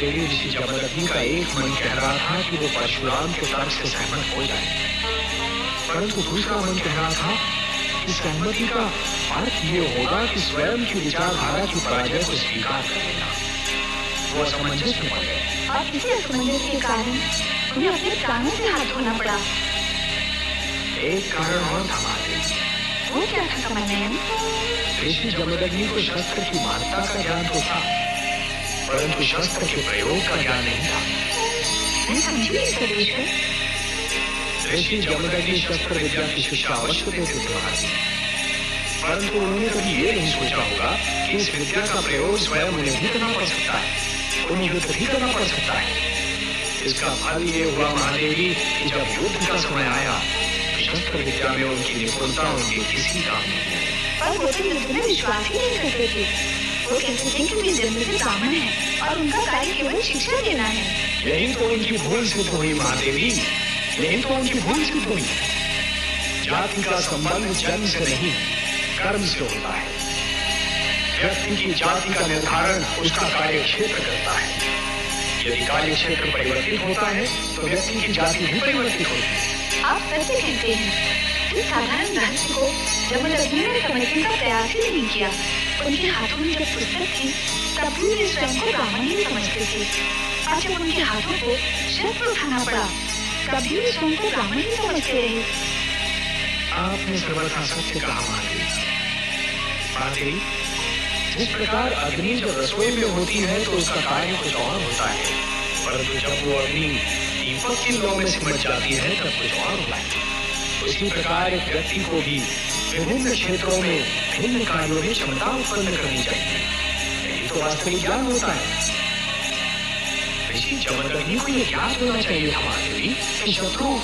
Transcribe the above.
महादेवी, ऋषि जमदग्नि का एक मन कह रहा था कि वो परशुराम के तर्क से सहमत हो जाए, परंतु दूसरा मन कह रहा था कि सहमति का अर्थ ये होगा कि स्वयं की विचारधारा की पराजय को स्वीकार कर लेना। वो असमंजस में पड़ गए। और इसी असमंजस के कारण उन्हें अपने प्राणों से हाथ धोना पड़ा। एक कारण और था महादेवी। वो क्या था कमलनयन? ऋषि जमदग्नि को शस्त्र की महत्ता का ज्ञान तो था, परंतु शस्त्र के प्रयोग का ज्ञान नहीं था। मैं समझी नहीं सदेश्वर। ऋषि जमदग्नि शस्त्र विद्या की शिक्षा अवश्य देते थे महादेवी, परंतु उन्होंने कभी ये नहीं सोचा होगा कि इस विद्या का प्रयोग स्वयं उन्हें भी करना पड़ सकता है, उन्हें युद्ध भी करना पड़ सकता है। इसका फल ये हुआ महादेवी कि जब युद्ध का समय आया, शस्त्र विद्या में उनकी निपुणता उनके किसी काम नहीं आई। और वो तो युद्ध में विश्वास ही नहीं करते थे। वो कहते थे कि वे जन्म से ब्राह्मण हैं और उनका कार्य केवल शिक्षा देना है। यही तो उनकी भूल सिद्ध हुई महादेवी, यही तो उनकी भूल सिद्ध हुई। जाति का संबंध जन्म से नहीं, कर्म से होता है। व्यक्ति की जाति का निर्धारण उसका कार्य क्षेत्र करता है। यदि कार्य क्षेत्र परिवर्तित होता है तो व्यक्ति की जाति भी परिवर्तित होती है। आप सत्य कहते हैं। इस साधारण रहस्य को जमदग्नि ने समझने का प्रयास ही नहीं किया। उनके हाथों में जब पुस्तक थी तब भी वे स्वयं को ब्राह्मण ही समझते थे, और जब उनके हाथों को शस्त्र उठाना पड़ा तभी वे स्वयं को ब्राह्मण ही समझते रहे। आपने सर्वथा सत्य कहा महादेवी। जिस प्रकार अग्नि जब रसोई में होती है तो उसका कार्य कुछ और होता है, परंतु जब वो अग्नि दीपक की लौ में सिमट जाती है तब कुछ और होता है। उसी प्रकार एक व्यक्ति को भी विभिन्न क्षेत्रों में भिन्न कार्यों में क्षमता उत्पन्न करनी चाहिए। यही तो वास्तविक ज्ञान होता है। ऋषि जमदग्नि को यह ज्ञात होना चाहिए था महादेवी कि शत्रु